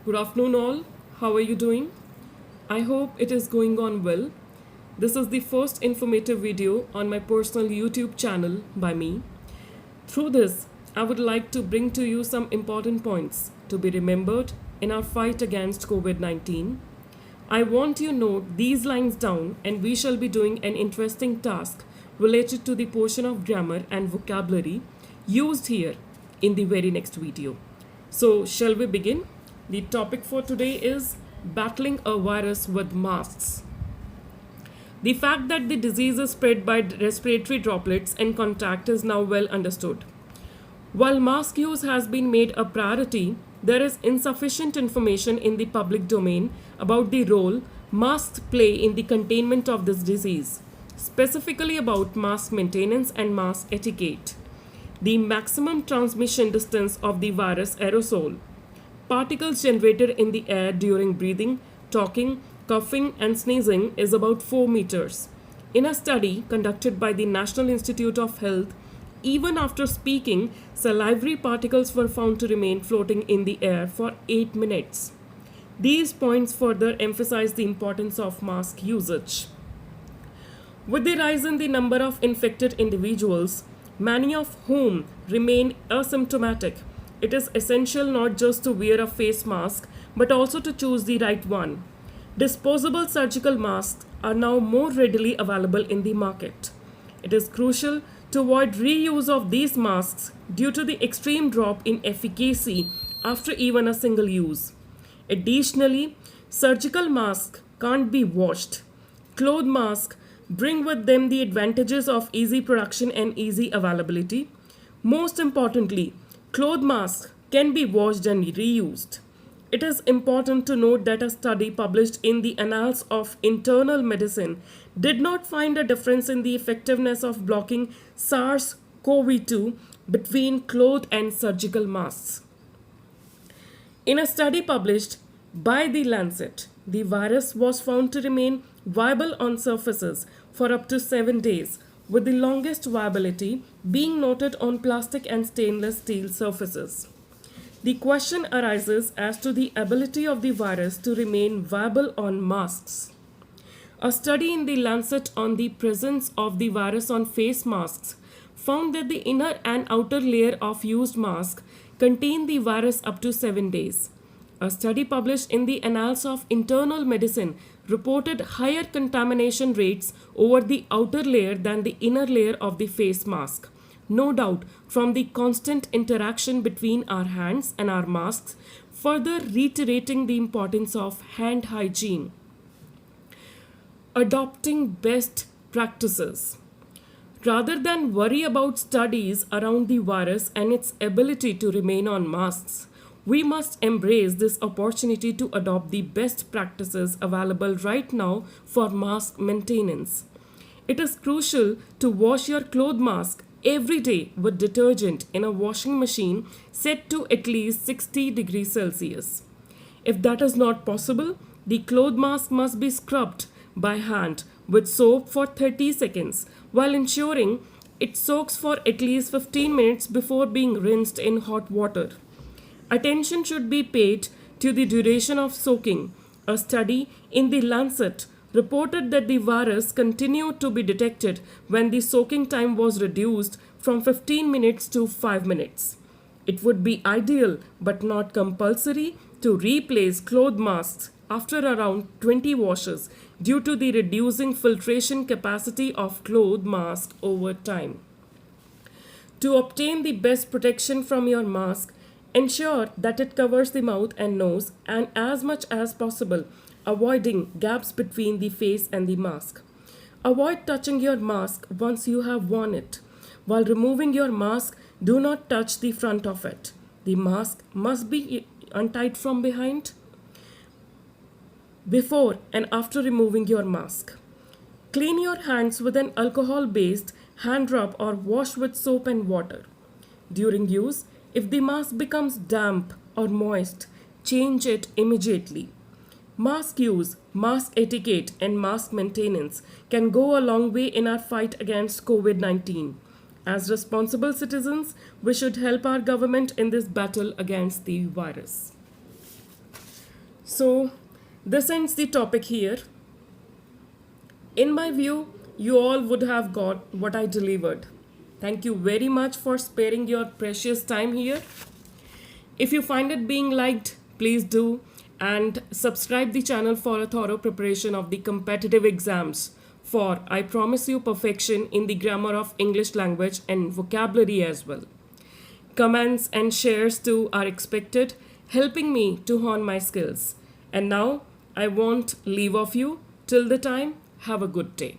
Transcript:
Good afternoon, all. How are you doing? I hope it is going on well. This is the first informative video on my personal YouTube channel by me. Through this, I would like to bring to you some important points to be remembered in our fight against COVID 19. I want you to note these lines down, and we shall be doing an interesting task related to the portion of grammar and vocabulary used here in the very next video. So, shall we begin? The topic for today is battling a virus with masks. The fact that the disease is spread by respiratory droplets and contact is now well understood. While mask use has been made a priority, there is insufficient information in the public domain about the role masks play in the containment of this disease, specifically about mask maintenance and mask etiquette. The maximum transmission distance of the virus aerosol, particles generated in the air during breathing, talking, coughing, and sneezing is about 4 meters. In a study conducted by the National Institute of Health, even after speaking, salivary particles were found to remain floating in the air for 8 minutes. These points further emphasize the importance of mask usage. With the rise in the number of infected individuals, many of whom remain asymptomatic, it is essential not just to wear a face mask but also to choose the right one. Disposable surgical masks are now more readily available in the market. It is crucial to avoid reuse of these masks due to the extreme drop in efficacy after even a single use. Additionally, surgical masks can't be washed. Cloth masks bring with them the advantages of easy production and easy availability. Most importantly, cloth masks can be washed and reused. It is important to note that a study published in the Annals of Internal Medicine did not find a difference in the effectiveness of blocking SARS-CoV-2 between cloth and surgical masks. In a study published by The Lancet, the virus was found to remain viable on surfaces for up to 7 days, with the longest viability being noted on plastic and stainless steel surfaces. The question arises as to the ability of the virus to remain viable on masks. A study in The Lancet on the presence of the virus on face masks found that the inner and outer layer of used mask contain the virus up to 7 days. A study published in the Annals of Internal Medicine reported higher contamination rates over the outer layer than the inner layer of the face mask. No doubt from the constant interaction between our hands and our masks, further reiterating the importance of hand hygiene. Adopting best practices. Rather than worry about studies around the virus and its ability to remain on masks, we must embrace this opportunity to adopt the best practices available right now for mask maintenance. It is crucial to wash your cloth mask every day with detergent in a washing machine set to at least 60 degrees Celsius. If that is not possible, the cloth mask must be scrubbed by hand with soap for 30 seconds while ensuring it soaks for at least 15 minutes before being rinsed in hot water. Attention should be paid to the duration of soaking. A study in The Lancet reported that the virus continued to be detected when the soaking time was reduced from 15 minutes to 5 minutes. It would be ideal but not compulsory to replace cloth masks after around 20 washes due to the reducing filtration capacity of cloth mask over time. To obtain the best protection from your mask, ensure that it covers the mouth and nose and as much as possible, avoiding gaps between the face and the mask. Avoid touching your mask once you have worn it. While removing your mask, do not touch the front of it. The mask must be untied from behind before and after removing your mask. Clean your hands with an alcohol-based hand rub or wash with soap and water. During use, if the mask becomes damp or moist, change it immediately. Mask use, mask etiquette, and mask maintenance can go a long way in our fight against COVID 19. As responsible citizens, we should help our government in this battle against the virus. So, this ends the topic here. In my view, you all would have got what I delivered. Thank you very much for sparing your precious time here. If you find it being liked, please do and subscribe the channel for a thorough preparation of the competitive exams for I promise you perfection in the grammar of English language and vocabulary as well. Comments and shares too are expected, helping me to hone my skills. And now I won't leave off you. Till the time, have a good day.